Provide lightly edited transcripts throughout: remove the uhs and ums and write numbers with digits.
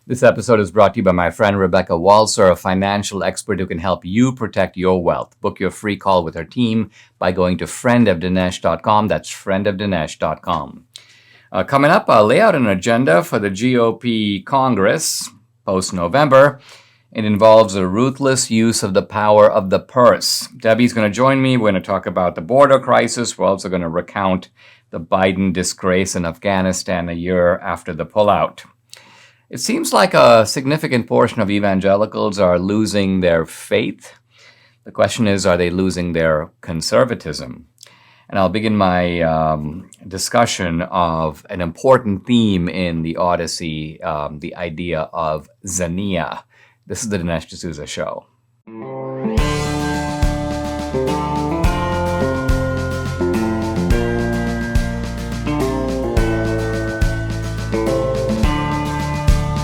This episode is brought to you by my friend Rebecca Walser, a financial expert who can help you protect your wealth. Book your free call with her team by going to friendofdinesh.com. That's friendofdinesh.com. Coming up, I'll lay out an agenda for the GOP Congress post-November. It involves a ruthless use of the power of the purse. Debbie's going to join me. We're going to talk about the border crisis. We're also going to recount the Biden disgrace in Afghanistan a year after the pullout. It seems like a significant portion of evangelicals are losing their faith. The question is, are they losing their conservatism? And I'll begin my discussion of an important theme in the Odyssey, the idea of Zania. This is the Dinesh D'Souza Show.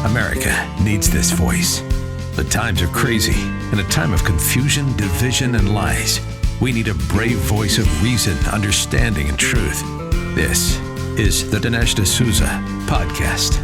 America needs this voice. The times are crazy. In a time of confusion, division, and lies, we need a brave voice of reason, understanding, and truth. This is the Dinesh D'Souza Podcast.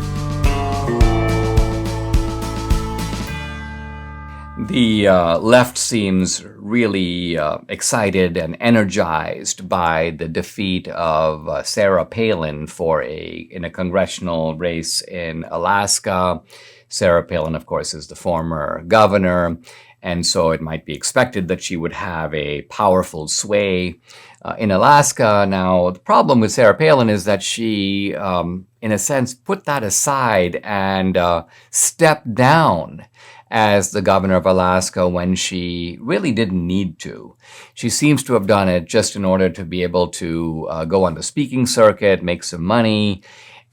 The left seems really excited and energized by the defeat of Sarah Palin in a congressional race in Alaska. Sarah Palin, of course, is the former governor, and so it might be expected that she would have a powerful sway in Alaska. Now, the problem with Sarah Palin is that she, in a sense, put that aside and stepped down as the governor of Alaska when she really didn't need to. She seems to have done it just in order to be able to go on the speaking circuit, make some money.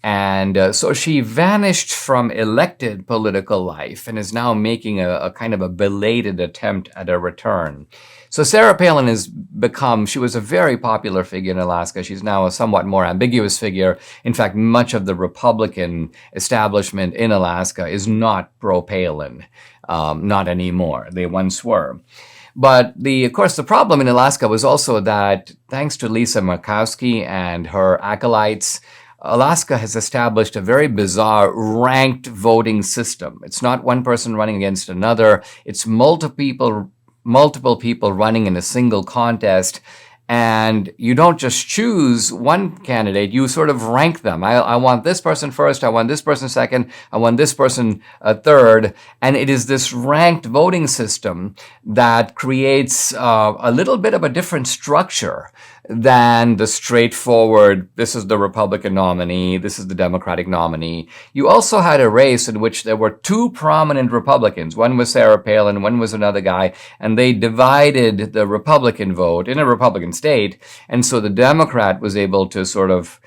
And so she vanished from elected political life and is now making a kind of a belated attempt at a return. So Sarah Palin she was a very popular figure in Alaska. She's now a somewhat more ambiguous figure. In fact, much of the Republican establishment in Alaska is not pro-Palin, not anymore. They once were. But of course, the problem in Alaska was also that thanks to Lisa Murkowski and her acolytes, Alaska has established a very bizarre ranked voting system. It's not one person running against another. It's multiple people running in a single contest. And you don't just choose one candidate, you sort of rank them. I want this person first, I want this person second, I want this person third. And it is this ranked voting system that creates a little bit of a different structure than the straightforward, this is the Republican nominee, this is the Democratic nominee. You also had a race in which there were two prominent Republicans. One was Sarah Palin, one was another guy, and they divided the Republican vote in a Republican state, and so the Democrat was able to sort of...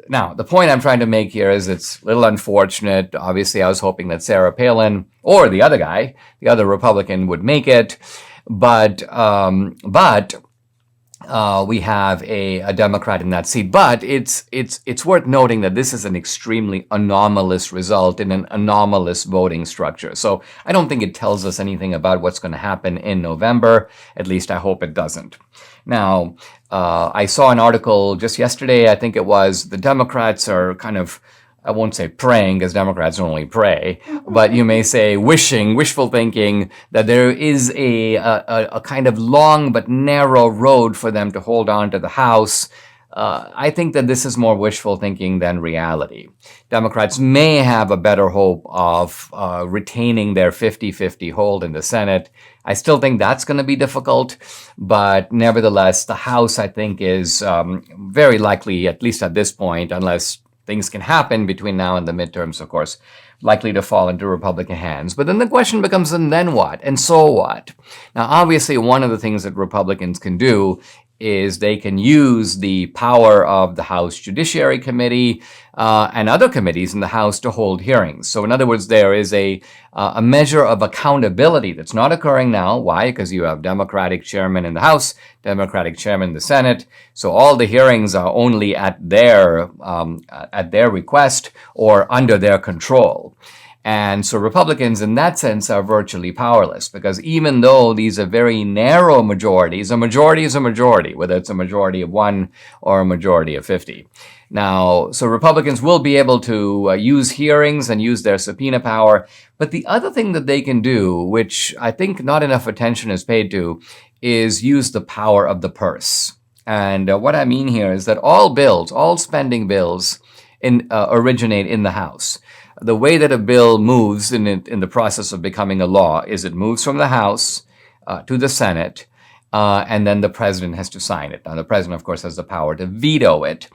Now, the point I'm trying to make here is it's a little unfortunate. Obviously, I was hoping that Sarah Palin, or the other guy, the other Republican, would make it, but we have a Democrat in that seat. But it's worth noting that this is an extremely anomalous result in an anomalous voting structure. So I don't think it tells us anything about what's going to happen in November. At least I hope it doesn't. Now, I saw an article just yesterday, I think it was, the Democrats are kind of, I won't say praying, because Democrats don't really pray, but you may say wishful thinking that there is a kind of long but narrow road for them to hold on to the House. I think that this is more wishful thinking than reality. Democrats may have a better hope of retaining their 50-50 hold in the Senate. I still think that's going to be difficult, but nevertheless, the House, I think, is very likely, at least at this point, unless things can happen between now and the midterms, of course, likely to fall into Republican hands. But then the question becomes, and then what? And so what? Now, obviously, one of the things that Republicans can do is they can use the power of the House Judiciary Committee and other committees in the House to hold hearings. So in other words, there is a measure of accountability that's not occurring now. Why? Because you have Democratic chairman in the House, Democratic chairman in the Senate. So all the hearings are only at their request or under their control. And so Republicans, in that sense, are virtually powerless, because even though these are very narrow majorities, a majority is a majority, whether it's a majority of 1 or a majority of 50. Now, so Republicans will be able to use hearings and use their subpoena power. But the other thing that they can do, which I think not enough attention is paid to, is use the power of the purse. And what I mean here is that all spending bills originate in the House. The way that a bill moves in the process of becoming a law is it moves from the House to the Senate, and then the president has to sign it. Now, the president, of course, has the power to veto it.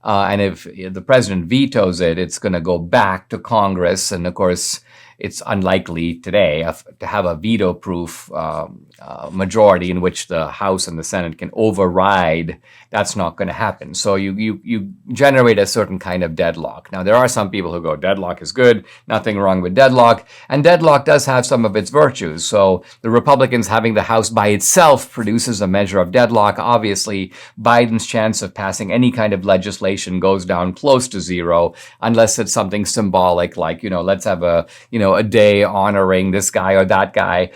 And if the president vetoes it, it's going to go back to Congress. And of course, it's unlikely today to have a veto-proof majority in which the House and the Senate can override. That's not going to happen. So you generate a certain kind of deadlock. Now, there are some people who go, deadlock is good, nothing wrong with deadlock. And deadlock does have some of its virtues. So the Republicans having the House by itself produces a measure of deadlock. Obviously, Biden's chance of passing any kind of legislation goes down close to zero, unless it's something symbolic like, let's have a day honoring this guy or that guy.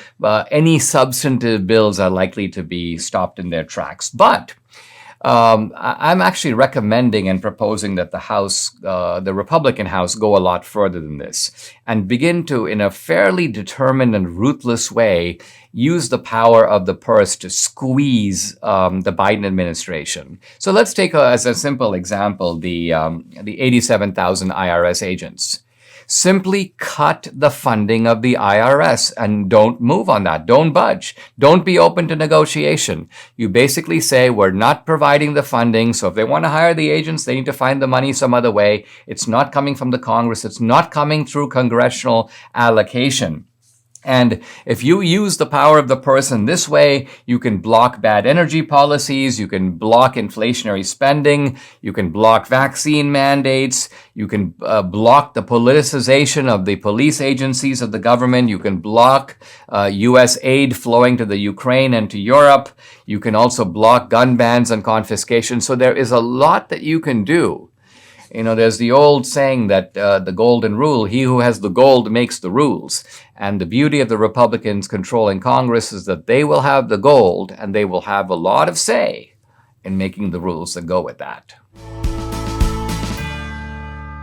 Any substantive bills are likely to be stopped in their tracks. But I'm actually recommending and proposing that the House, the Republican House, go a lot further than this and begin to, in a fairly determined and ruthless way, use the power of the purse to squeeze the Biden administration. So let's take as a simple example the 87,000 IRS agents. Simply cut the funding of the IRS and don't move on that. Don't budge. Don't be open to negotiation. You basically say, we're not providing the funding, so if they want to hire the agents, they need to find the money some other way. It's not coming from the Congress. It's not coming through congressional allocation. And if you use the power of the purse in this way, you can block bad energy policies, you can block inflationary spending, you can block vaccine mandates, you can block the politicization of the police agencies of the government, you can block U.S. aid flowing to the Ukraine and to Europe, you can also block gun bans and confiscation. So there is a lot that you can do. There's the old saying that the golden rule, he who has the gold makes the rules. And the beauty of the Republicans controlling Congress is that they will have the gold and they will have a lot of say in making the rules that go with that.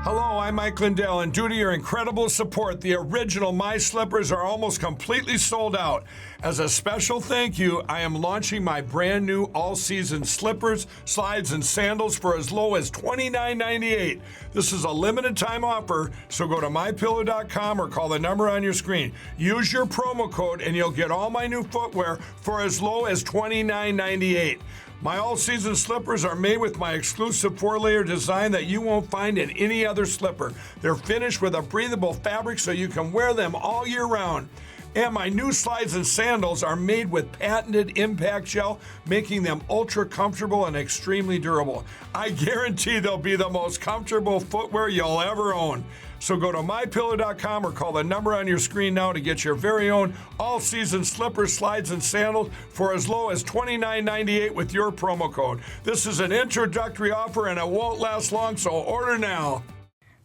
Hello, I'm Mike Lindell, and due to your incredible support, the original My Slippers are almost completely sold out. As a special thank you, I am launching my brand new all-season slippers, slides, and sandals for as low as $29.98. This is a limited time offer, so go to mypillow.com or call the number on your screen. Use your promo code and you'll get all my new footwear for as low as $29.98. My all-season slippers are made with my exclusive 4-layer design that you won't find in any other slipper. They're finished with a breathable fabric so you can wear them all year round. And my new slides and sandals are made with patented impact gel, making them ultra comfortable and extremely durable. I guarantee they'll be the most comfortable footwear you'll ever own. So go to mypillow.com or call the number on your screen now to get your very own all-season slippers, slides, and sandals for as low as $29.98 with your promo code. This is an introductory offer and it won't last long, so order now.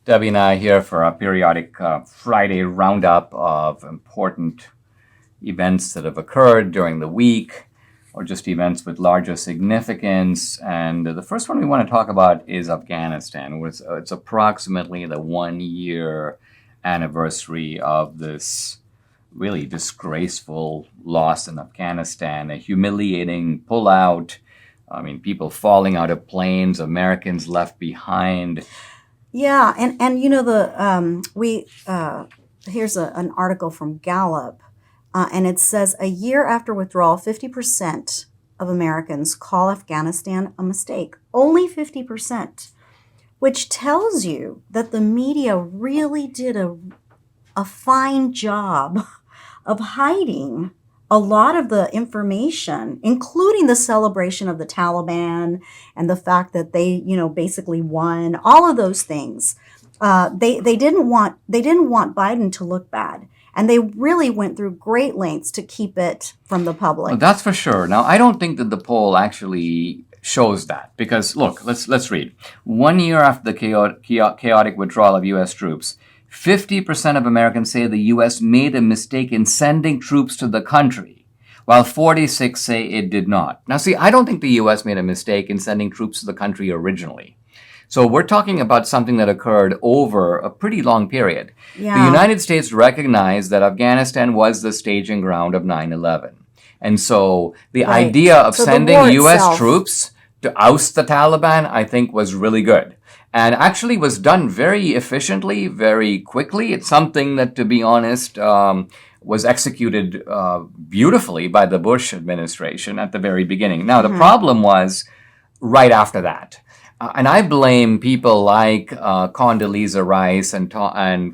Debbie and I here for a periodic Friday roundup of important events that have occurred during the week, or just events with larger significance. And the first one we want to talk about is Afghanistan. It's approximately the 1-year anniversary of this really disgraceful loss in Afghanistan, a humiliating pullout. I mean, people falling out of planes, Americans left behind. Yeah, and here's an article from Gallup, and it says a year after withdrawal, 50% of Americans call Afghanistan a mistake. Only 50%, which tells you that the media really did a fine job of hiding a lot of the information, including the celebration of the Taliban and the fact that they, basically won, all of those things. They didn't want Biden to look bad. And they really went through great lengths to keep it from the public. Well, that's for sure. Now, I don't think that the poll actually shows that, because look, let's read. 1 year after the chaotic withdrawal of U.S. troops, 50% of Americans say the U.S. made a mistake in sending troops to the country, while 46 say it did not. Now, see, I don't think the U.S. made a mistake in sending troops to the country originally. So we're talking about something that occurred over a pretty long period. Yeah. The United States recognized that Afghanistan was the staging ground of 9/11. And so the Right. idea of So the sending war U.S. itself- troops to oust the Taliban, I think, was really good. And actually was done very efficiently, very quickly. It's something that, to be honest, was executed beautifully by the Bush administration at the very beginning. Now, the problem was right after that. And I blame people like Condoleezza Rice and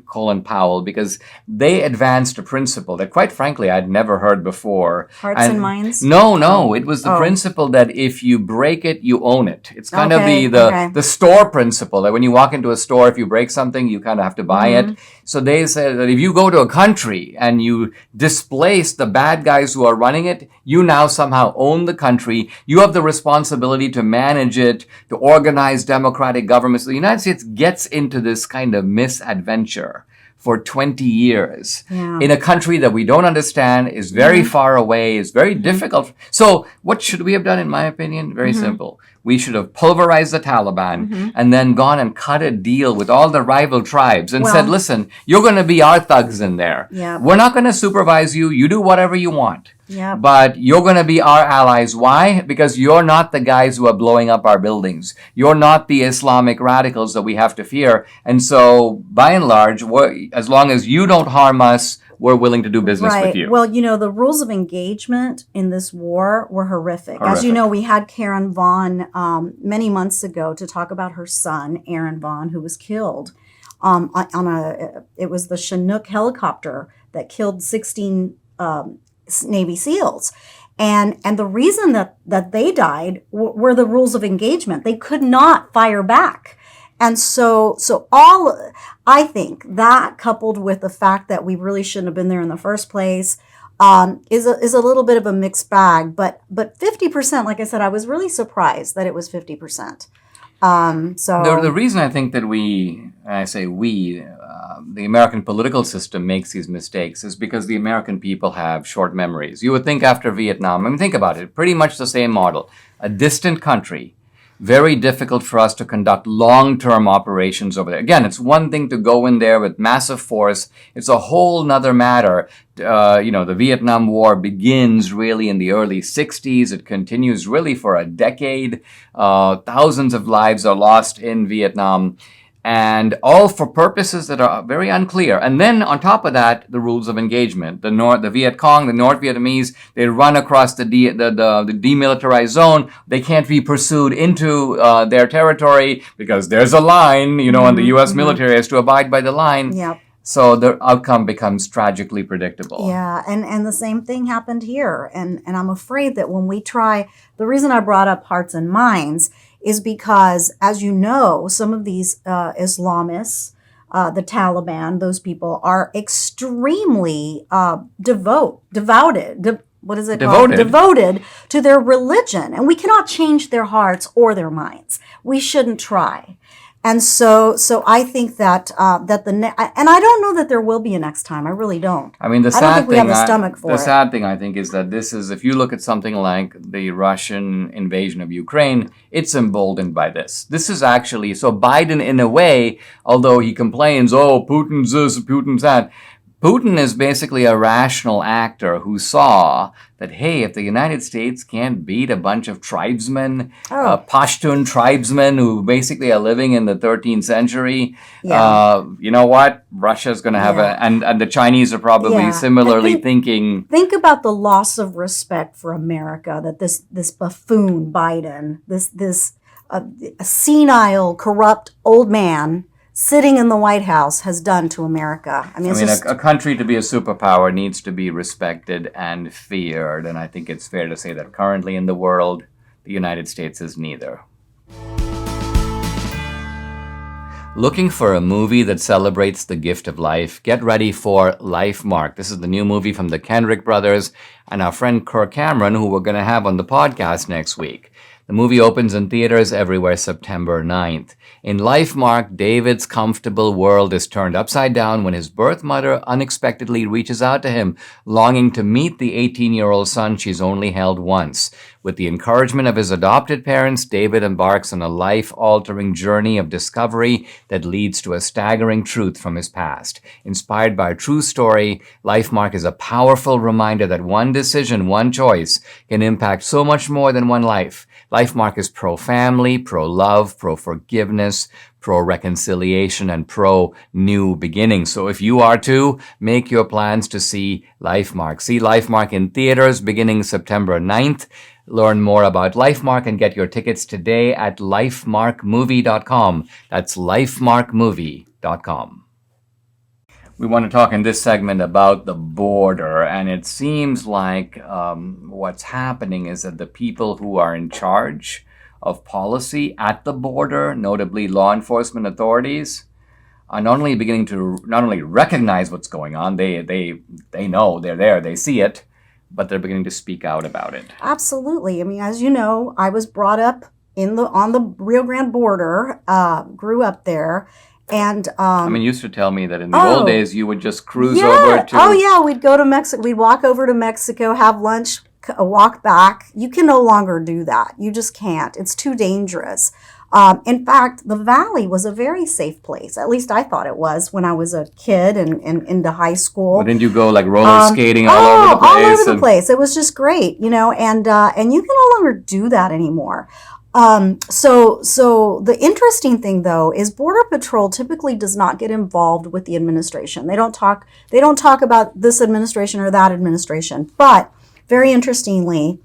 Colin Powell because they advanced a principle that, quite frankly, I'd never heard before. Hearts and minds? No. It was the Oh. principle that if you break it, you own it. It's kind Okay, of okay. the store principle that when you walk into a store, if you break something, you kind of have to buy it. So they said that if you go to a country and you displace the bad guys who are running it, you now somehow own the country. You have the responsibility to manage it, to organize democratic governments. The United States gets into this kind of misadventure for 20 years Yeah. in a country that we don't understand, is very far away, is very difficult. So what should we have done, in my opinion? Very simple. We should have pulverized the Taliban and then gone and cut a deal with all the rival tribes and said, listen, you're going to be our thugs in there. Yeah. We're not going to supervise you. You do whatever you want. Yeah. But you're going to be our allies. Why? Because you're not the guys who are blowing up our buildings. You're not the Islamic radicals that we have to fear. And so, by and large, as long as you don't harm us, we're willing to do business with you. Well, the rules of engagement in this war were horrific. As you Horrific. know, we had Karen Vaughn many months ago to talk about her son, Aaron Vaughn, who was killed it was the Chinook helicopter that killed 16 Navy SEALs. And the reason that they died were the rules of engagement. They could not fire back. And so I think that, coupled with the fact that we really shouldn't have been there in the first place, is a little bit of a mixed bag. But 50%, like I said, I was really surprised that it was 50%. The reason I think that the American political system makes these mistakes is because the American people have short memories. You would think after Vietnam, think about it, pretty much the same model. A distant country, very difficult for us to conduct long-term operations over there. Again, it's one thing to go in there with massive force. It's a whole nother matter. The Vietnam War begins really in the early 60s. It continues really for a decade. Thousands of lives are lost in Vietnam. And all for purposes that are very unclear. And then on top of that, the rules of engagement. The Viet Cong, the North Vietnamese, they run across the demilitarized zone. They can't be pursued into their territory because there's a line, and the U.S. military has to abide by the line. Yep. So the outcome becomes tragically predictable. Yeah, and the same thing happened here. And I'm afraid that when we try, the reason I brought up hearts and minds is because, as you know, some of these Islamists, the Taliban, those people are extremely devoted to their religion. And we cannot change their hearts or their minds. We shouldn't try. And so I think that and I don't know that there will be a next time. I really don't. I mean, I don't think we have the stomach for it. The sad thing, I think, is that this is, if you look at something like the Russian invasion of Ukraine, it's emboldened by this. This is actually, so Biden, in a way, although he complains, Putin's this, Putin's that, Putin is basically a rational actor who saw that, hey, if the United States can't beat a bunch of tribesmen, Pashtun tribesmen who basically are living in the 13th century, you know what? Russia's going to have and the Chinese are probably similarly thinking. Think about the loss of respect for America that this buffoon Biden, this senile, corrupt old man sitting in the White House has done to America. A country to be a superpower needs to be respected and feared, and I think it's fair to say that currently in the world, the United States is neither. Looking for a movie that celebrates the gift of life? Get ready for Life Mark. This is the new movie from the Kendrick brothers and our friend Kirk Cameron, who we're going to have on the podcast next week. The movie opens in theaters everywhere September 9th. In life, Mark, David's comfortable world is turned upside down when his birth mother unexpectedly reaches out to him, longing to meet the 18-year-old son she's only held once. With the encouragement of his adopted parents, David embarks on a life-altering journey of discovery that leads to a staggering truth from his past. Inspired by a true story, Life, Mark is a powerful reminder that one decision, one choice, can impact so much more than one life. Life, Mark is pro-family, pro-love, pro-forgiveness, pro-reconciliation, and pro-new beginning. So if you are too, make your plans to see Life, Mark. See Life, Mark in theaters beginning September 9th. Learn more about Life, Mark and get your tickets today at lifemarkmovie.com. That's lifemarkmovie.com. We want to talk in this segment about the border, and it seems like what's happening is that the people who are in charge of policy at the border, notably law enforcement authorities, are not only beginning to not only recognize what's going on, they know they're there, they see it, but they're beginning to speak out about it. Absolutely. I mean, as you know, I was brought up on the Rio Grande border, grew up there. And you used to tell me that in the old days you would just cruise over to... Oh, yeah, we'd go to Mexico. We'd walk over to Mexico, have lunch, walk back. You can no longer do that. You just can't. It's too dangerous. In fact, the Valley was a very safe place. At least I thought it was when I was a kid and into high school. But didn't you go like roller skating all over the place? All over the place. It was just great, and you can no longer do that anymore. So the interesting thing though is Border Patrol typically does not get involved with the administration. They don't talk about this administration or that administration. But very interestingly,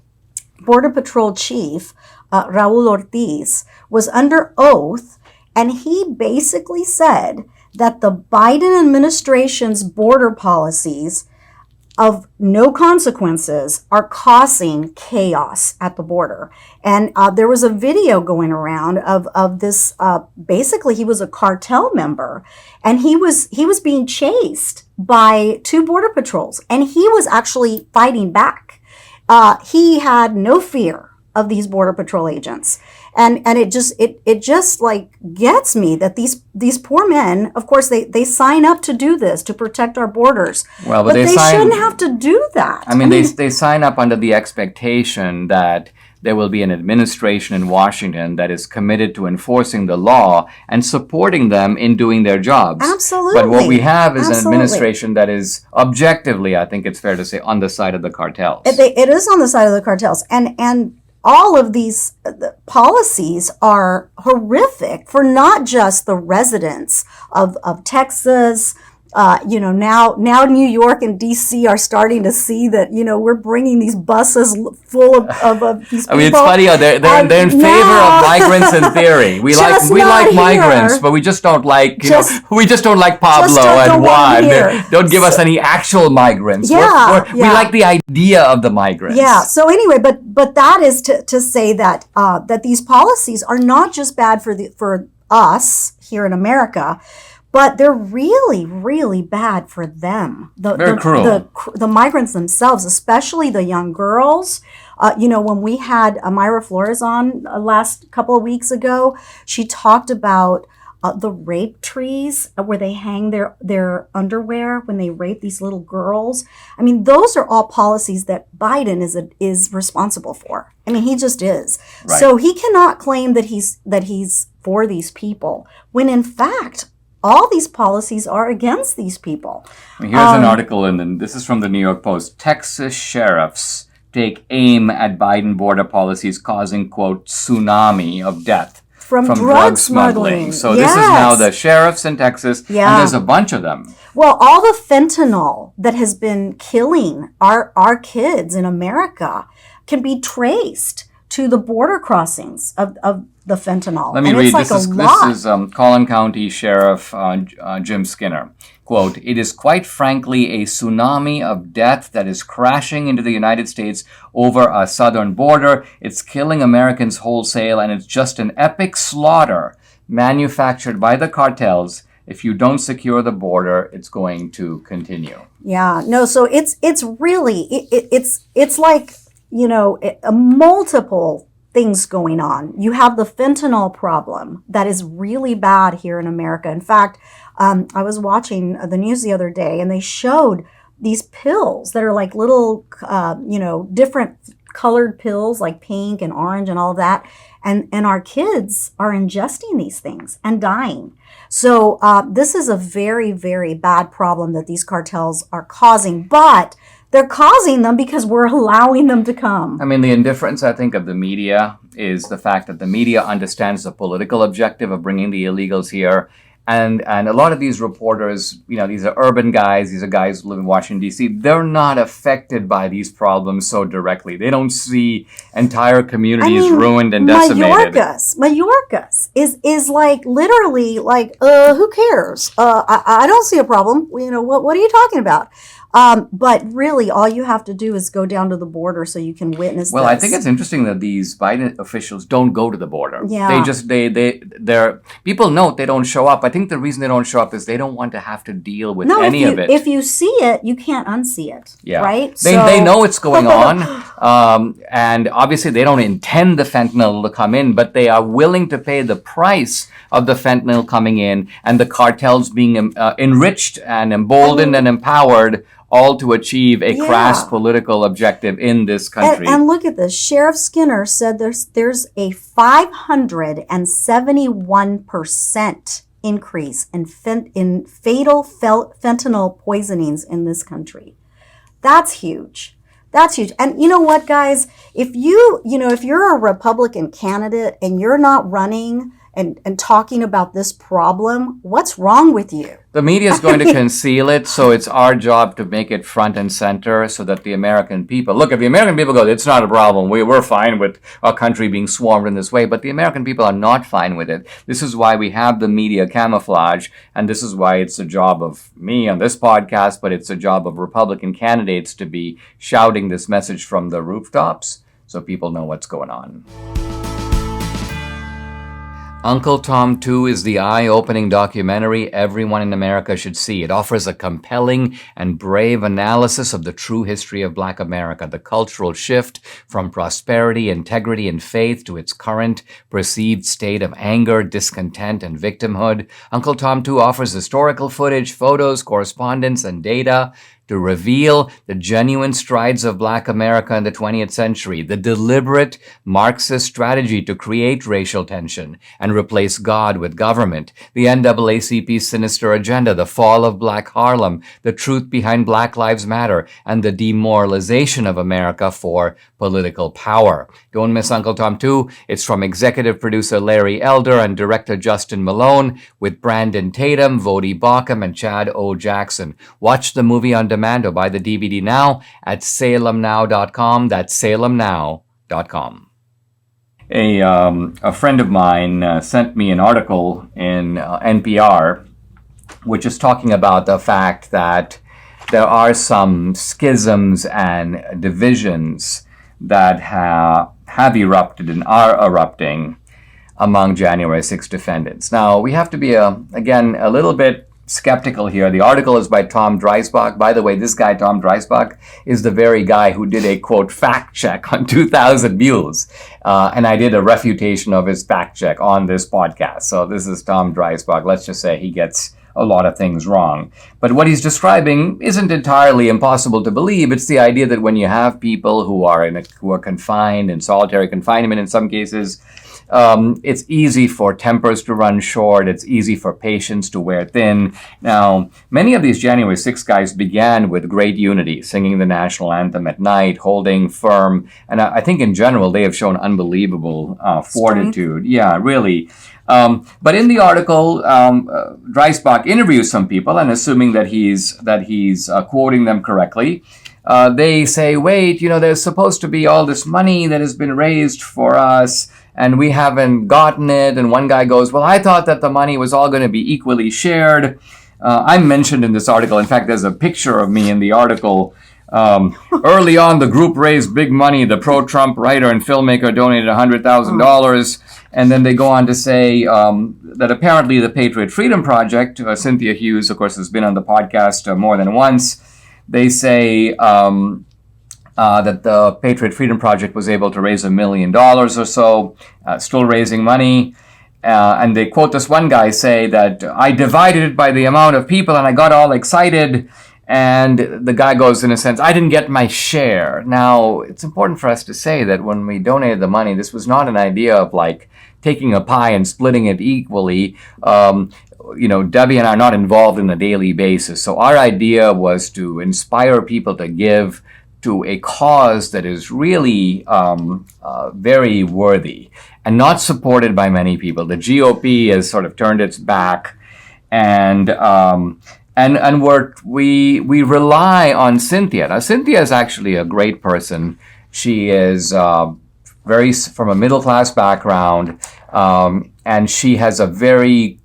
Border Patrol Chief Raul Ortiz was under oath, and he basically said that the Biden administration's border policies of no consequences are causing chaos at the border. And there was a video going around of this, basically he was a cartel member, and he was being chased by two border patrols, and he was actually fighting back. He had no fear of these border patrol agents. And it just like gets me that these poor men, of course, they sign up to do this, to protect our borders. Well, but they shouldn't have to do that. I mean, they sign up under the expectation that there will be an administration in Washington that is committed to enforcing the law and supporting them in doing their jobs. Absolutely. But what we have is an administration that is objectively, I think it's fair to say, on the side of the cartels. It is on the side of the cartels. And all of these policies are horrific for not just the residents of Texas. Now New York and DC are starting to see that, we're bringing these buses full of these people. I mean, it's funny how they're in favor of migrants in theory. We like migrants, but we just don't like, we just don't like Pablo and Juan. Don't give us any actual migrants. Yeah, we like the idea of the migrants. Yeah. So anyway, but that is to say that that these policies are not just bad for us here in America, but they're really, really bad for them. Very cruel. The migrants themselves, especially the young girls. When we had Myra Flores on last couple of weeks ago, she talked about the rape trees where they hang their underwear when they rape these little girls. I mean, those are all policies that Biden is responsible for. I mean, he just is. Right. So he cannot claim that he's for these people when in fact all these policies are against these people. Here's an article, this is from the New York Post. Texas sheriffs take aim at Biden border policies causing, quote, tsunami of death from drug smuggling. So This is now the sheriffs in Texas, and there's a bunch of them. Well, all the fentanyl that has been killing our kids in America can be traced to the border crossings of the fentanyl. Let me read. This is Collin County Sheriff Jim Skinner. Quote, "It is quite frankly a tsunami of death that is crashing into the United States over our southern border. It's killing Americans wholesale, and it's just an epic slaughter manufactured by the cartels. If you don't secure the border, it's going to continue." Yeah, no, so it's really, it's like, multiple things going on. You have the fentanyl problem that is really bad here in America. In fact, I was watching the news the other day, and they showed these pills that are like little, different colored pills, like pink and orange and all of that. And our kids are ingesting these things and dying. So this is a very, very bad problem that these cartels are causing. But they're causing them because we're allowing them to come. I mean, the indifference, I think, of the media is the fact that the media understands the political objective of bringing the illegals here. And a lot of these reporters, these are urban guys, these are guys who live in Washington, D.C., they're not affected by these problems so directly. They don't see entire communities ruined and decimated. Mayorkas is like literally like, who cares? I don't see a problem. What are you talking about? But really, all you have to do is go down to the border so you can witness Well, this. I think it's interesting that these Biden officials don't go to the border. Yeah. They're people note they don't show up. I think the reason they don't show up is they don't want to have to deal with any of it. If you see it, you can't unsee it. Yeah. Right? They know it's going on. And obviously they don't intend the fentanyl to come in, but they are willing to pay the price of the fentanyl coming in and the cartels being enriched and emboldened and empowered, all to achieve a crass political objective in this country. And look at this. Sheriff Skinner said there's a 571% increase in fatal fentanyl poisonings in this country. That's huge. That's huge. And you know what, guys? If you're a Republican candidate and you're not running and talking about this problem, what's wrong with you? The media is going to conceal it, so it's our job to make it front and center so that the American people, look, if the American people go, it's not a problem, we're fine with our country being swarmed in this way, but the American people are not fine with it. This is why we have the media camouflage, and this is why it's the job of me on this podcast, but it's the job of Republican candidates to be shouting this message from the rooftops so people know what's going on. Uncle Tom 2 is the eye-opening documentary everyone in America should see. It offers a compelling and brave analysis of the true history of Black America, the cultural shift from prosperity, integrity, and faith to its current perceived state of anger, discontent, and victimhood. Uncle Tom 2 offers historical footage, photos, correspondence, and data to reveal the genuine strides of Black America in the 20th century, the deliberate Marxist strategy to create racial tension and replace God with government, the NAACP's sinister agenda, the fall of Black Harlem, the truth behind Black Lives Matter, and the demoralization of America for political power. Don't miss Uncle Tom 2. It's from executive producer Larry Elder and director Justin Malone with Brandon Tatum, Vody Bauckham, and Chad O. Jackson. Watch the movie on demand or buy the DVD now at salemnow.com. That's salemnow.com. A friend of mine sent me an article in NPR which is talking about the fact that there are some schisms and divisions that have erupted and are erupting among January 6 defendants. Now, we have to be, again, a little bit skeptical here. The article is by Tom Dreisbach. By the way, this guy, Tom Dreisbach, is the very guy who did a, quote, fact check on 2000 Mules. And I did a refutation of his fact check on this podcast. So this is Tom Dreisbach. Let's just say he gets a lot of things wrong. But what he's describing isn't entirely impossible to believe. It's the idea that when you have people who are confined in solitary confinement in some cases, it's easy for tempers to run short. It's easy for patience to wear thin. Now, many of these January 6 guys began with great unity, singing the national anthem at night, holding firm. And I think in general, they have shown unbelievable fortitude. Yeah, really. But in the article, Dreisbach interviews some people, and assuming that he's quoting them correctly, they say, wait, there's supposed to be all this money that has been raised for us, and we haven't gotten it. And one guy goes, well, I thought that the money was all going to be equally shared. I'm mentioned in this article. In fact, there's a picture of me in the article. Early on, the group raised big money. The pro-Trump writer and filmmaker donated $100,000. And then they go on to say that apparently the Patriot Freedom Project, Cynthia Hughes, of course, has been on the podcast more than once. They say that the Patriot Freedom Project was able to raise $1 million or so, still raising money. And they quote this one guy say that I divided it by the amount of people and I got all excited. And the guy goes, in a sense, I didn't get my share. Now, it's important for us to say that when we donated the money, this was not an idea of like taking a pie and splitting it equally. Debbie and I are not involved on a daily basis. So our idea was to inspire people to give to a cause that is really very worthy and not supported by many people. The GOP has sort of turned its back, and we rely on Cynthia. Now, Cynthia is actually a great person. She is from a middle class background, and she has a very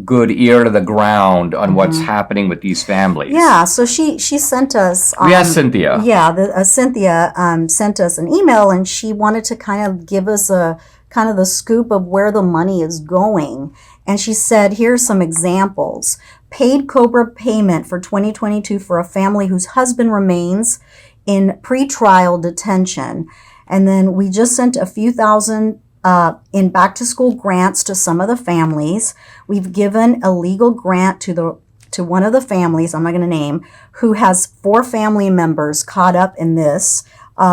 good ear to the ground on what's happening with these families. Yeah, so she sent us. We asked Cynthia. Yeah, Cynthia sent us an email, and she wanted to kind of give us a kind of the scoop of where the money is going. And she said, here's some examples. Paid COBRA payment for 2022 for a family whose husband remains in pretrial detention. And then we just sent a few thousand in back-to-school grants to some of the families. We've given a legal grant to one of the families, I'm not going to name, who has 4 family members caught up in this.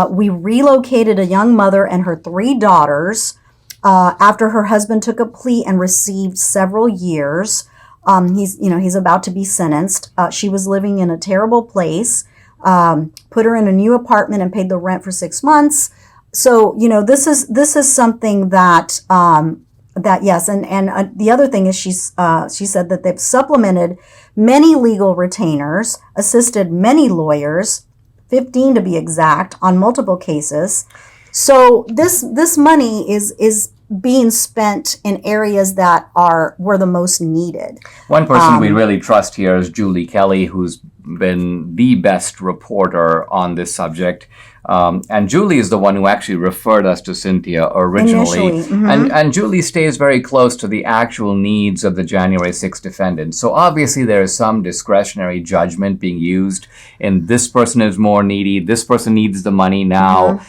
We relocated a young mother and her 3 daughters after her husband took a plea and received several years. He's about to be sentenced. She was living in a terrible place. Put her in a new apartment and paid the rent for 6 months. So, this is something that yes. And the other thing is she said that they've supplemented many legal retainers, assisted many lawyers, 15 to be exact, on multiple cases. So this money is being spent in areas that were the most needed. One person we really trust here is Julie Kelly, who's been the best reporter on this subject. And Julie is the one who actually referred us to Cynthia originally. And Julie stays very close to the actual needs of the January 6th defendants. So obviously there is some discretionary judgment being used, and this person is more needy, this person needs the money now.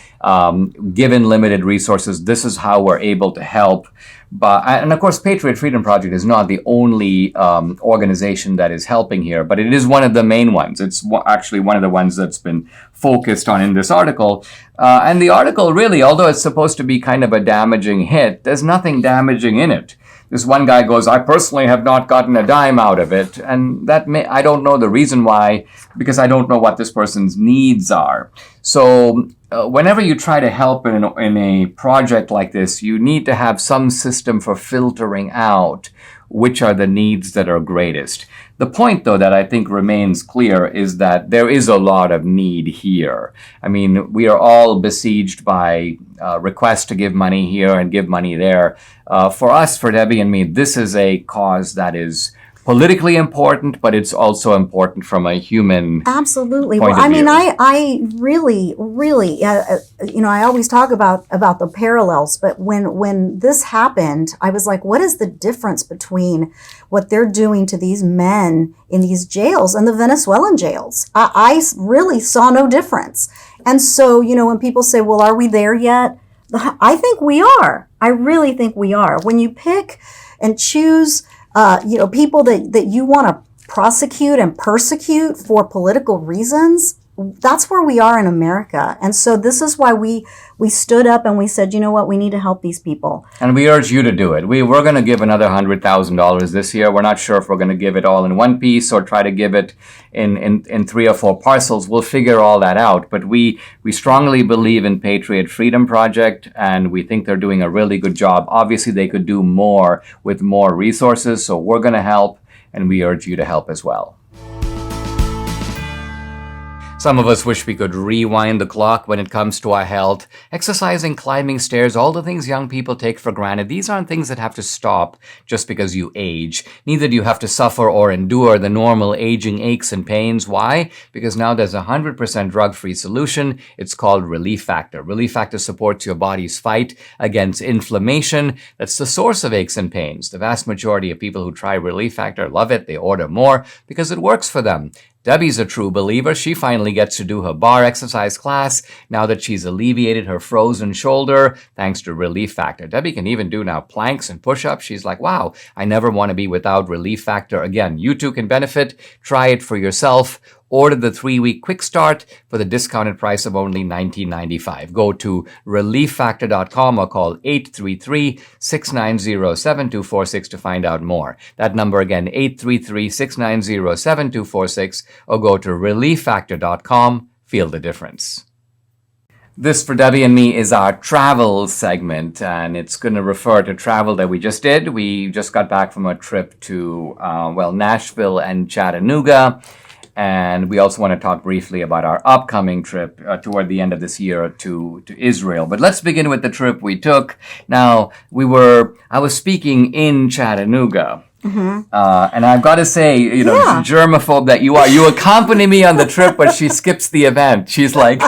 Given limited resources, this is how we're able to help. And of course, Patriot Freedom Project is not the only organization that is helping here, but it is one of the main ones. It's actually one of the ones that's been focused on in this article. And the article really, although it's supposed to be kind of a damaging hit, there's nothing damaging in it. This one guy goes, I personally have not gotten a dime out of it. And I don't know the reason why, because I don't know what this person's needs are. So whenever you try to help in a project like this, you need to have some system for filtering out which are the needs that are greatest. The point, though, that I think remains clear is that there is a lot of need here. I mean, we are all besieged by requests to give money here and give money there. For us, for Debbie and me, this is a cause that is politically important, but it's also important from a human absolutely point well of view. I really I always talk about the parallels, but when this happened, I was like, what is the difference between what they're doing to these men in these jails and the Venezuelan jails? I really saw no difference. And so, when people say, well, are we there yet? I think we are. I really think we are. When you pick and choose people that you want to prosecute and persecute for political reasons, that's where we are in America. And so this is why we stood up and we said, you know what, we need to help these people. And we urge you to do it. We're going to give another $100,000 this year. We're not sure if we're going to give it all in one piece or try to give it in 3 or 4 parcels. We'll figure all that out. But we strongly believe in Patriot Freedom Project, and we think they're doing a really good job. Obviously, they could do more with more resources, so we're going to help, and we urge you to help as well. Some of us wish we could rewind the clock when it comes to our health. Exercising, climbing stairs, all the things young people take for granted, these aren't things that have to stop just because you age. Neither do you have to suffer or endure the normal aging aches and pains. Why? Because now there's a 100% drug-free solution. It's called Relief Factor. Relief Factor supports your body's fight against inflammation. That's the source of aches and pains. The vast majority of people who try Relief Factor love it. They order more because it works for them. Debbie's a true believer. She finally gets to do her bar exercise class now that she's alleviated her frozen shoulder thanks to Relief Factor. Debbie can even do now planks and push-ups. She's like, wow, I never want to be without Relief Factor again. You too can benefit. Try it for yourself. Order the 3-week quick start for the discounted price of only $19.95. Go to relieffactor.com or call 833-690-7246 to find out more. That number again, 833-690-7246, or go to relieffactor.com. Feel the difference. This, for Debbie and me, is our travel segment, and it's going to refer to travel that we just did. We just got back from a trip to, Nashville and Chattanooga. And we also want to talk briefly about our upcoming trip toward the end of this year to Israel. But let's begin with the trip we took. Now, I was speaking in Chattanooga. Mm-hmm. And I've got to say, germaphobe that you are, you accompany me on the trip, but she skips the event. She's like,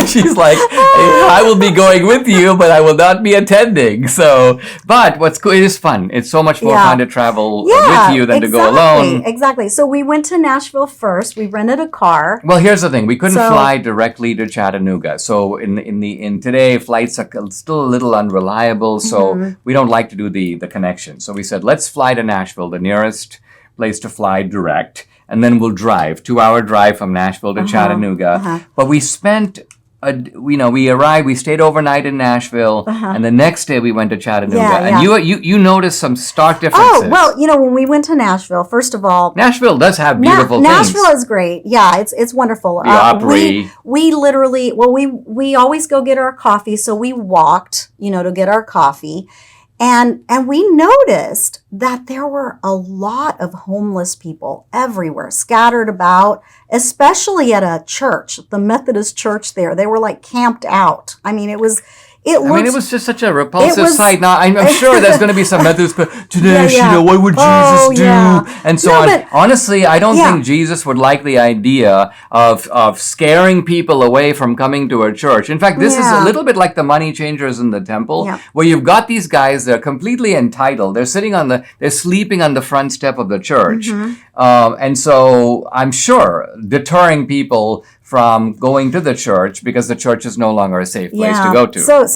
I will be going with you, but I will not be attending. So, but what's cool, it is fun. It's so much more fun to travel with you than to go alone. Exactly. So we went to Nashville first. We rented a car. Well, here's the thing. We couldn't fly directly to Chattanooga. So in today, flights are still a little unreliable. So we don't like to do the connection. So we said, let's fly to Nashville, the nearest place to fly direct. And then we'll drive, 2-hour drive from Nashville to Chattanooga. But we spent we arrived, we stayed overnight in Nashville, and the next day we went to Chattanooga. And you noticed some stark differences. Oh, well, when we went to Nashville, first of all, Nashville does have beautiful things. Nashville is great. Yeah, it's wonderful. The Opry. We literally, we always go get our coffee, so we walked, to get our coffee. And we noticed that there were a lot of homeless people everywhere, scattered about, especially at a church, the Methodist church there. They were like camped out. I mean, it was just such a repulsive sight. Now, I'm sure there's going to be some Methodists, Dinesh, what would Jesus do? And so on. But, honestly, I don't think Jesus would like the idea of scaring people away from coming to a church. In fact, this is a little bit like the money changers in the temple, where you've got these guys, they're completely entitled. They're sleeping on the front step of the church. And so I'm sure deterring people from going to the church because the church is no longer a safe place to go to. So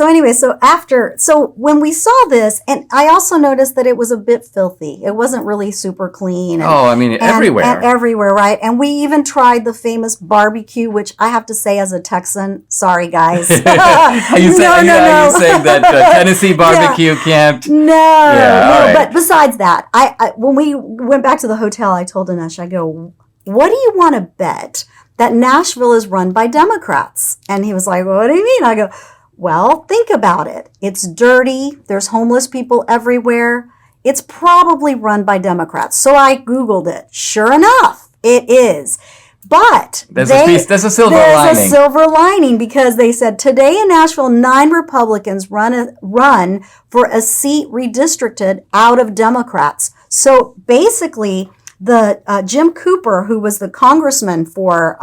when we saw this, and I also noticed that it was a bit filthy. It wasn't really super clean. Everywhere. And everywhere, right? And we even tried the famous barbecue, which I have to say as a Texan, sorry guys. Are you saying that Tennessee barbecue can't? No. But besides that, I when we went back to the hotel, I told Dinesh, I go, what do you want to bet that Nashville is run by Democrats? And he was like, what do you mean? I go, well, think about it. It's dirty. There's homeless people everywhere. It's probably run by Democrats. So I Googled it. Sure enough, it is. But there's a silver lining. There's a silver lining because they said today in Nashville, 9 Republicans run for a seat redistricted out of Democrats. So basically, the Jim Cooper, who was the congressman for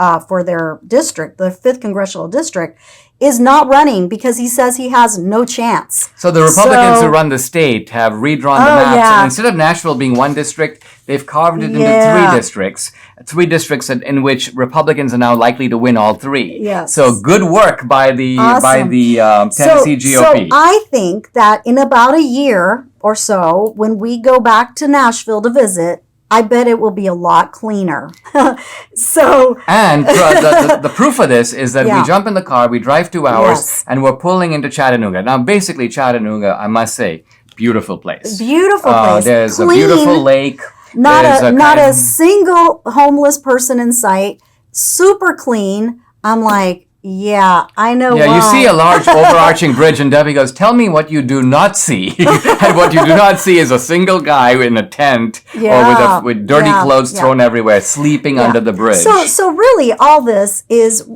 their district, the 5th congressional district, is not running because he says he has no chance. So the Republicans who run the state have redrawn the maps. And instead of Nashville being one district, they've carved it into 3 districts. 3 districts in which Republicans are now likely to win all 3. Yes. So good work by the Tennessee GOP. So I think that in about a year or so, when we go back to Nashville to visit, I bet it will be a lot cleaner. And the proof of this is that we jump in the car, we drive 2 hours, and we're pulling into Chattanooga. Now, basically, Chattanooga, I must say, beautiful place. Beautiful place. There's clean, a beautiful lake. Not a single homeless person in sight. Super clean. I'm like, yeah, I know why. You see a large overarching bridge, and Debbie goes, tell me what you do not see. And what you do not see is a single guy in a tent or with dirty clothes thrown everywhere, sleeping under the bridge. So really, all this is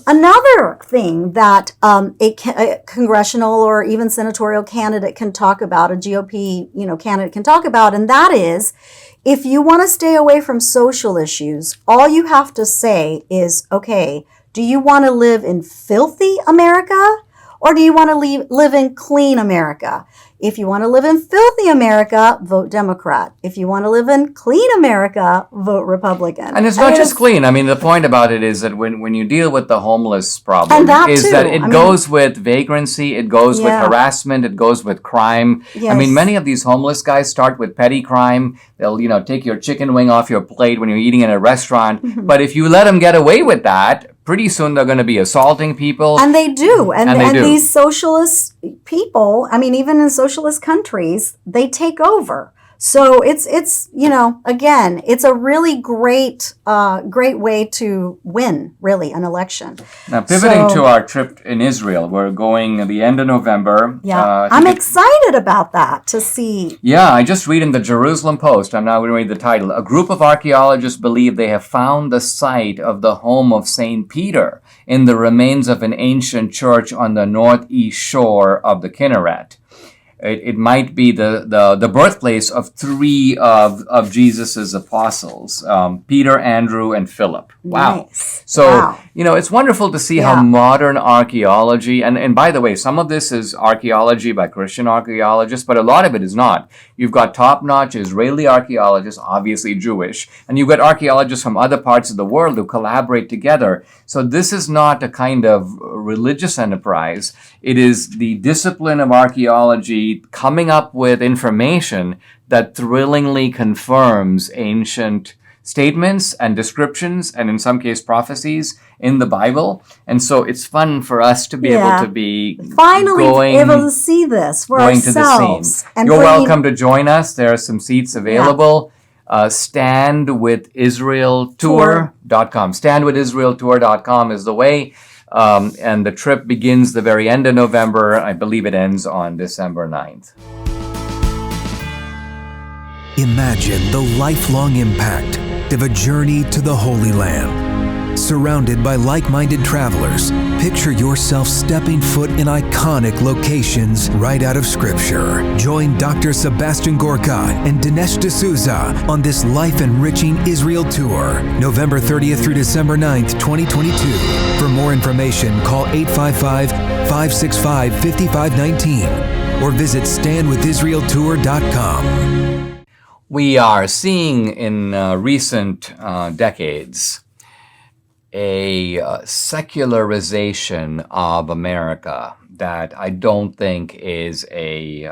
another thing that a congressional or even senatorial candidate can talk about, a GOP candidate can talk about, and that is, if you want to stay away from social issues, all you have to say is, okay, do you want to live in filthy America or do you want to live in clean America? If you want to live in filthy America, vote Democrat. If you want to live in clean America, vote Republican. And it's not just clean. I mean, the point about it is that when you deal with the homeless problem, And that is too. that it goes with vagrancy, it goes with harassment, it goes with crime. Yes. I mean, many of these homeless guys start with petty crime. They'll, take your chicken wing off your plate when you're eating in a restaurant. But if you let them get away with that, pretty soon they're going to be assaulting people. And they do. And they do. These socialist people, I mean, even in socialist countries, they take over. So it's again, it's a really great way to win, really, an election. Now, pivoting to our trip in Israel, we're going at the end of November. Yeah, I'm excited about that to see. Yeah, I just read in the Jerusalem Post, I'm now going to read the title. A group of archaeologists believe they have found the site of the home of St. Peter in the remains of an ancient church on the northeast shore of the Kinneret. It might be the birthplace of three of Jesus's apostles, Peter, Andrew, and Philip. Wow. Nice. So, Wow. It's wonderful to see how modern archaeology, and by the way, some of this is archaeology by Christian archaeologists, but a lot of it is not. You've got top-notch Israeli archaeologists, obviously Jewish, and you've got archaeologists from other parts of the world who collaborate together. So this is not a kind of religious enterprise. It is the discipline of archaeology coming up with information that thrillingly confirms ancient statements and descriptions, and in some case prophecies in the Bible. And so it's fun for us to be able to be finally able to see this for going ourselves. To the scene. And you're welcome to join us. There are some seats available. Standwithisraeltour.com. Standwithisraeltour.com is the way. And the trip begins the very end of November. I believe it ends on December 9th. Imagine the lifelong impact of a journey to the Holy Land. Surrounded by like-minded travelers, picture yourself stepping foot in iconic locations right out of Scripture. Join Dr. Sebastian Gorka and Dinesh D'Souza on this life-enriching Israel tour, November 30th through December 9th, 2022. For more information, call 855-565-5519 or visit standwithisraeltour.com. We are seeing in recent decades a secularization of America that I don't think is a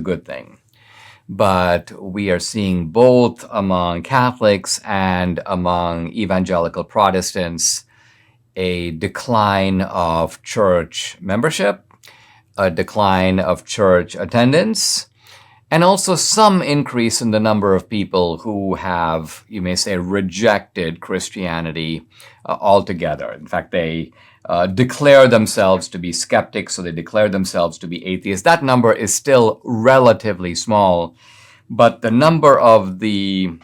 good thing. But we are seeing both among Catholics and among evangelical Protestants a decline of church membership, a decline of church attendance, and also some increase in the number of people who have, you may say, rejected Christianity altogether. In fact, they declare themselves to be skeptics, so they declare themselves to be atheists. That number is still relatively small, but the number of the,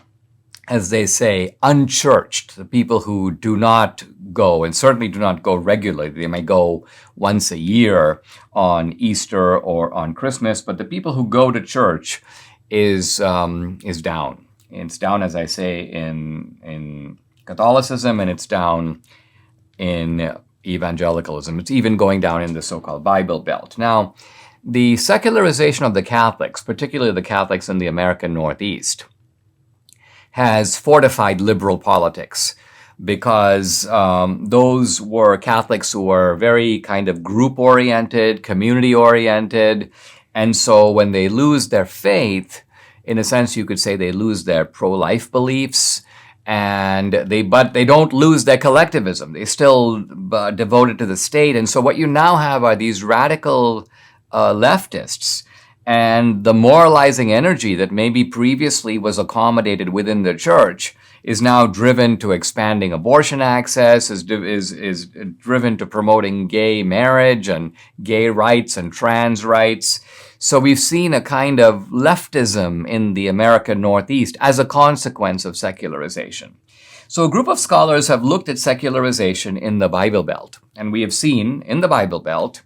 as they say, unchurched, the people who do not go, and certainly do not go regularly. They may go once a year on Easter or on Christmas, but the people who go to church is down. It's down, as I say, in Catholicism, and it's down in evangelicalism. It's even going down in the so-called Bible Belt. Now, the secularization of the Catholics, particularly the Catholics in the American Northeast, has fortified liberal politics, because those were Catholics who were very kind of group-oriented, community-oriented, and so when they lose their faith, in a sense you could say they lose their pro-life beliefs, but they don't lose their collectivism. They still devoted to the state, and so what you now have are these radical leftists, and the moralizing energy that maybe previously was accommodated within the church is now driven to expanding abortion access, is driven to promoting gay marriage and gay rights and trans rights. So we've seen a kind of leftism in the American Northeast as a consequence of secularization. So a group of scholars have looked at secularization in the Bible Belt, and we have seen in the Bible Belt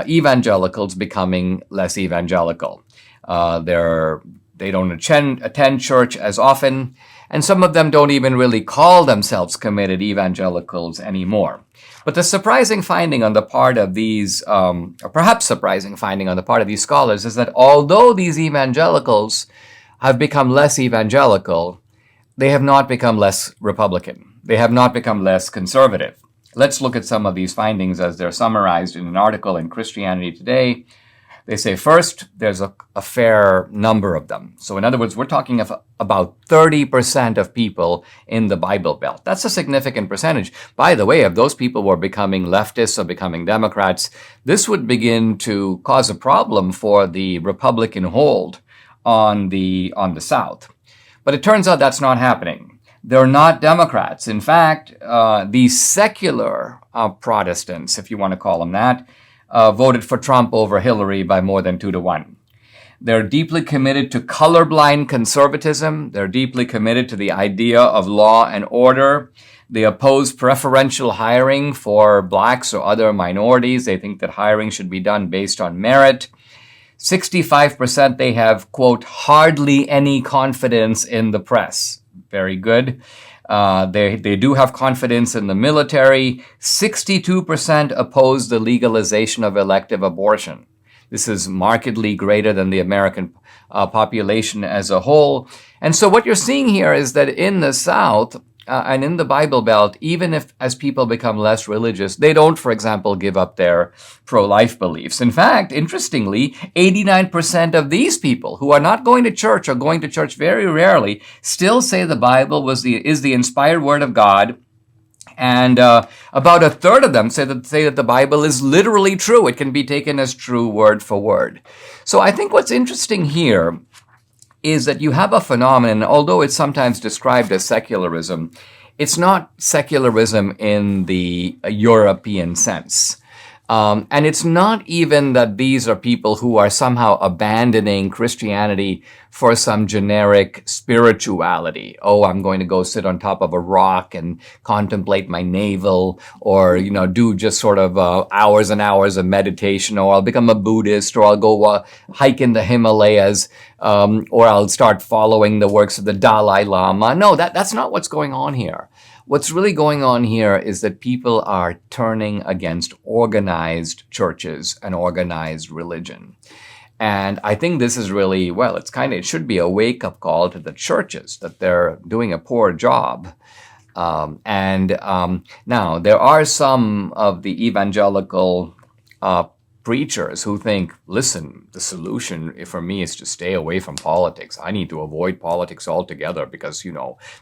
evangelicals becoming less evangelical. They don't attend church as often, And some of them don't even really call themselves committed evangelicals anymore. But the surprising finding on the part of these, or perhaps surprising finding on the part of these scholars, is that although these evangelicals have become less evangelical, they have not become less Republican. They have not become less conservative. Let's look at some of these findings as they're summarized in an article in Christianity Today. They say, first, there's a fair number of them. So in other words, we're talking of about 30% of people in the Bible Belt. That's a significant percentage. By the way, if those people were becoming leftists or becoming Democrats, this would begin to cause a problem for the Republican hold on the South. But it turns out that's not happening. They're not Democrats. In fact, the secular Protestants, if you want to call them that, voted for Trump over Hillary by more than 2-1. They're deeply committed to colorblind conservatism. They're deeply committed to the idea of law and order. They oppose preferential hiring for blacks or other minorities. They think that hiring should be done based on merit. 65% they have, quote, hardly any confidence in the press. Very good. They do have confidence in the military. 62% oppose the legalization of elective abortion. This is markedly greater than the American population as a whole. And so what you're seeing here is that in the South and in the Bible Belt, even if as people become less religious, they don't, for example, give up their pro-life beliefs. In fact, interestingly, 89% of these people who are not going to church or going to church very rarely still say the Bible is the inspired word of God. And about a third of them say that the Bible is literally true. It can be taken as true word for word. So I think what's interesting here is that you have a phenomenon, although it's sometimes described as secularism, it's not secularism in the European sense. And it's not even that these are people who are somehow abandoning Christianity for some generic spirituality. Oh, I'm going to go sit on top of a rock and contemplate my navel, or, do just sort of hours and hours of meditation, or I'll become a Buddhist, or I'll go hike in the Himalayas, or I'll start following the works of the Dalai Lama. No, that's not what's going on here. What's really going on here is that people are turning against organized churches and organized religion. And I think this is really, it should be a wake-up call to the churches that they're doing a poor job. Now, there are some of the evangelical preachers who think, listen, the solution for me is to stay away from politics. I need to avoid politics altogether because,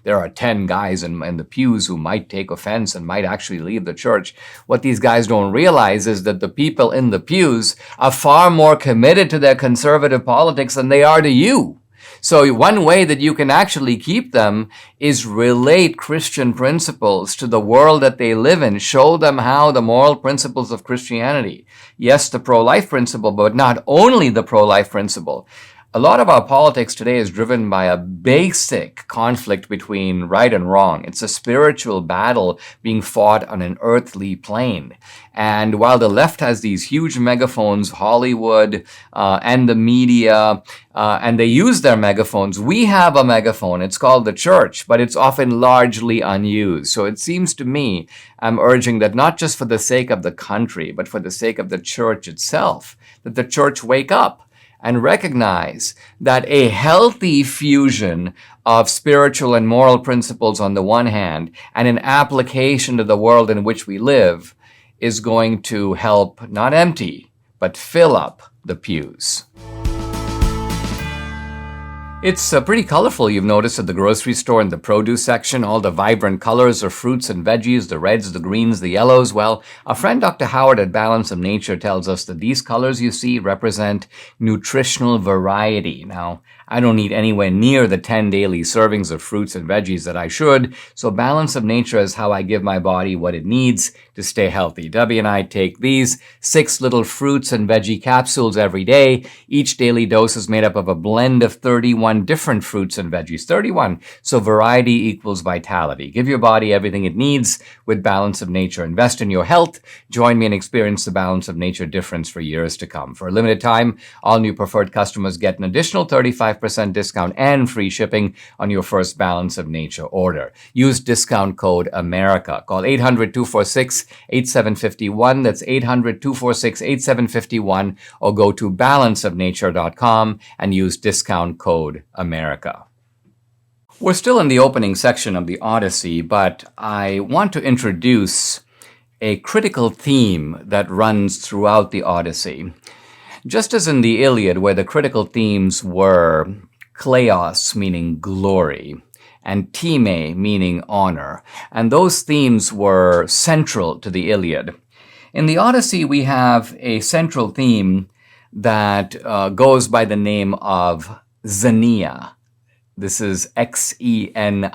there are 10 guys in the pews who might take offense and might actually leave the church. What these guys don't realize is that the people in the pews are far more committed to their conservative politics than they are to you. So one way that you can actually keep them is relate Christian principles to the world that they live in. Show them how the moral principles of Christianity. Yes, the pro-life principle, but not only the pro-life principle. A lot of our politics today is driven by a basic conflict between right and wrong. It's a spiritual battle being fought on an earthly plane. And while the left has these huge megaphones, Hollywood and the media, and they use their megaphones, we have a megaphone. It's called the church, but it's often largely unused. So it seems to me, I'm urging that not just for the sake of the country, but for the sake of the church itself, that the church wake up and recognize that a healthy fusion of spiritual and moral principles on the one hand and an application to the world in which we live is going to help not empty, but fill up the pews. It's pretty colorful, you've noticed, at the grocery store in the produce section, all the vibrant colors of fruits and veggies, the reds, the greens, the yellows. Well, our friend Dr. Howard at Balance of Nature tells us that these colors you see represent nutritional variety. Now, I don't eat anywhere near the 10 daily servings of fruits and veggies that I should, so Balance of Nature is how I give my body what it needs to stay healthy. Debbie and I take these 6 little fruits and veggie capsules every day. Each daily dose is made up of a blend of 31 31 different fruits and veggies. 31. So variety equals vitality. Give your body everything it needs with balance of nature. Invest in your health. Join me and experience the balance of nature difference for years to come. For a limited time, all new preferred customers get an additional 35% discount and free shipping on your first Balance of Nature order. Use discount code AMERICA. Call 800-246-8751. That's 800-246-8751, or go to balanceofnature.com and use discount code AMERICA. We're still in the opening section of the Odyssey, but I want to introduce a critical theme that runs throughout the Odyssey. Just as in the Iliad, where the critical themes were kleos, meaning glory, and time, meaning honor, and those themes were central to the Iliad. In the Odyssey, we have a central theme that goes by the name of Zaniya. This is Xenia,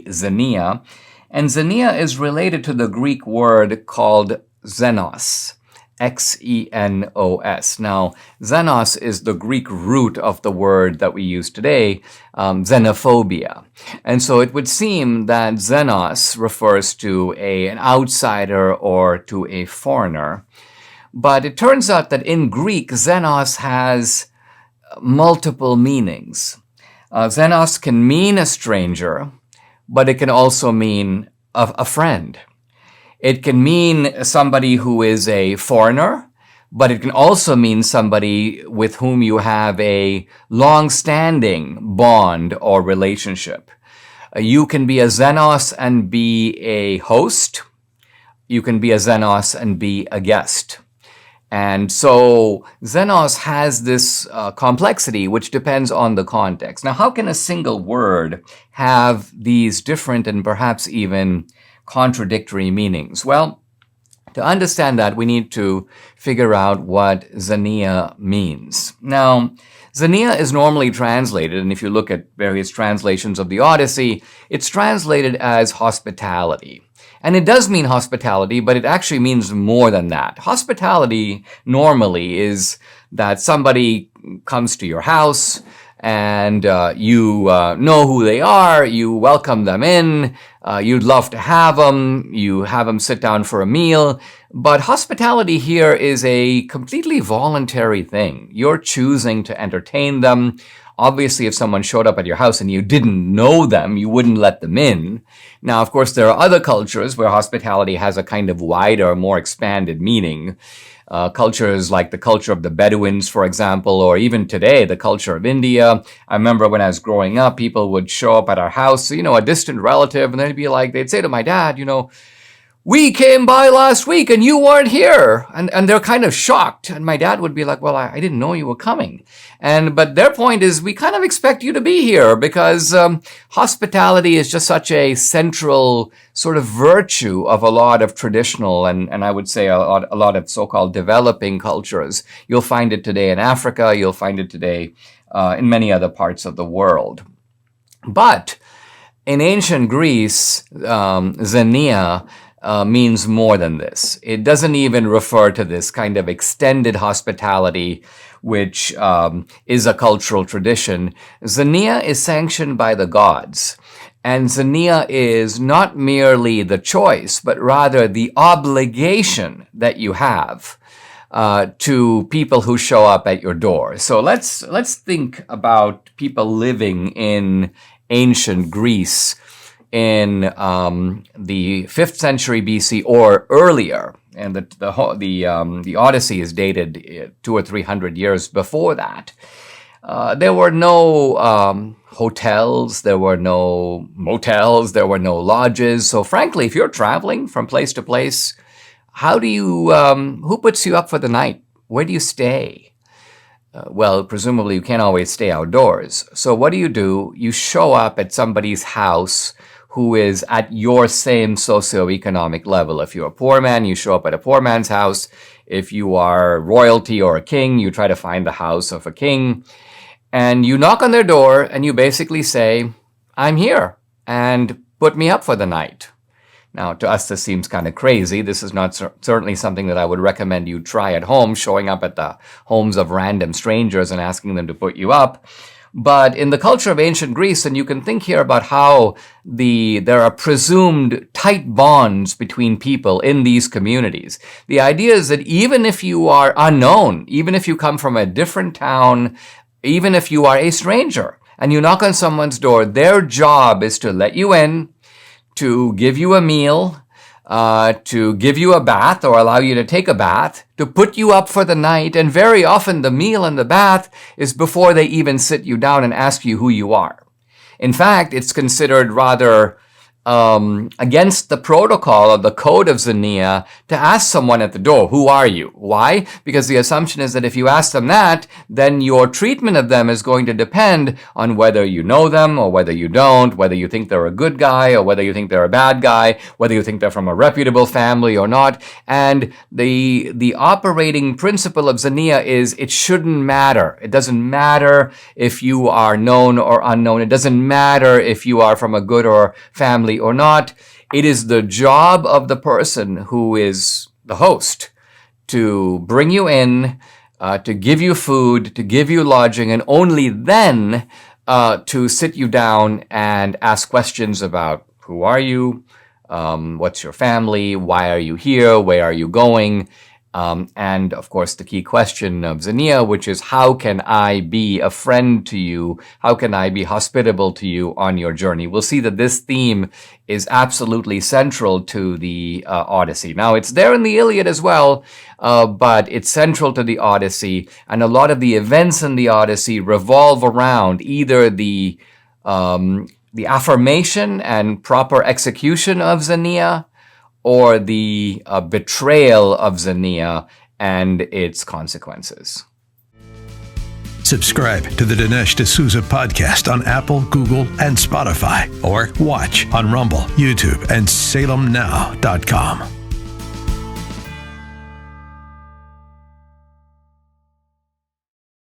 Zania. And Zania is related to the Greek word called xenos, Xenos. Now, xenos is the Greek root of the word that we use today, xenophobia. And so it would seem that xenos refers to an outsider or to a foreigner. But it turns out that in Greek, xenos has multiple meanings. Xenos can mean a stranger, but it can also mean a friend. It can mean somebody who is a foreigner, but it can also mean somebody with whom you have a long-standing bond or relationship. You can be a xenos and be a host. You can be a xenos and be a guest. And so xenos has this complexity which depends on the context. Now, how can a single word have these different and perhaps even contradictory meanings? Well, to understand that, we need to figure out what Zaniya means. Now, Zaniya is normally translated, and if you look at various translations of the Odyssey, it's translated as hospitality. And it does mean hospitality, but it actually means more than that. Hospitality normally is that somebody comes to your house and you know who they are, you welcome them in, you'd love to have them, you have them sit down for a meal. But hospitality here is a completely voluntary thing. You're choosing to entertain them. Obviously, if someone showed up at your house and you didn't know them, you wouldn't let them in. Now, of course, there are other cultures where hospitality has a kind of wider, more expanded meaning. Cultures like the culture of the Bedouins, for example, or even today, the culture of India. I remember when I was growing up, people would show up at our house, a distant relative, and they'd say to my dad, we came by last week and you weren't here. And they're kind of shocked. And my dad would be like, well, I didn't know you were coming. But their point is, we kind of expect you to be here because hospitality is just such a central sort of virtue of a lot of traditional and I would say a lot of so-called developing cultures. You'll find it today in Africa. You'll find it today in many other parts of the world. But in ancient Greece, Zania means more than this. It doesn't even refer to this kind of extended hospitality, which is a cultural tradition. Zaniya is sanctioned by the gods. And Zaniya is not merely the choice, but rather the obligation that you have to people who show up at your door. So let's think about people living in ancient Greece in the 5th century BC or earlier, and the Odyssey is dated 200 or 300 years before that. There were no hotels, there were no motels, there were no lodges. So frankly, if you're traveling from place to place, how do you? Who puts you up for the night? Where do you stay? Well, presumably you can't always stay outdoors. So what do? You show up at somebody's house who is at your same socioeconomic level. If you're a poor man, you show up at a poor man's house. If you are royalty or a king, you try to find the house of a king. And you knock on their door and you basically say, I'm here, and put me up for the night. Now, to us, this seems kind of crazy. This is not certainly something that I would recommend you try at home, showing up at the homes of random strangers and asking them to put you up. But in the culture of ancient Greece, and you can think here about how there are presumed tight bonds between people in these communities. The idea is that even if you are unknown, even if you come from a different town, even if you are a stranger, and you knock on someone's door, their job is to let you in, to give you a meal, to give you a bath or allow you to take a bath, to put you up for the night, and very often the meal and the bath is before they even sit you down and ask you who you are. In fact, it's considered rather against the protocol of the code of Zania to ask someone at the door, who are you? Why? Because the assumption is that if you ask them that, then your treatment of them is going to depend on whether you know them or whether you don't, whether you think they're a good guy or whether you think they're a bad guy, whether you think they're from a reputable family or not. And the operating principle of Zania is it shouldn't matter. It doesn't matter if you are known or unknown. It doesn't matter if you are from a good or family or not. It is the job of the person who is the host to bring you in, to give you food, to give you lodging, and only then to sit you down and ask questions about who are you, what's your family, why are you here, where are you going, and of course the key question of Zania, which is how can I be a friend to you? How can I be hospitable to you on your journey? We'll see that this theme is absolutely central to the Odyssey. Now, it's there in the Iliad as well, but it's central to the Odyssey, and a lot of the events in the Odyssey revolve around either the affirmation and proper execution of Zania, or the betrayal of Zania and its consequences. Subscribe to the Dinesh D'Souza podcast on Apple, Google, and Spotify, or watch on Rumble, YouTube, and salemnow.com.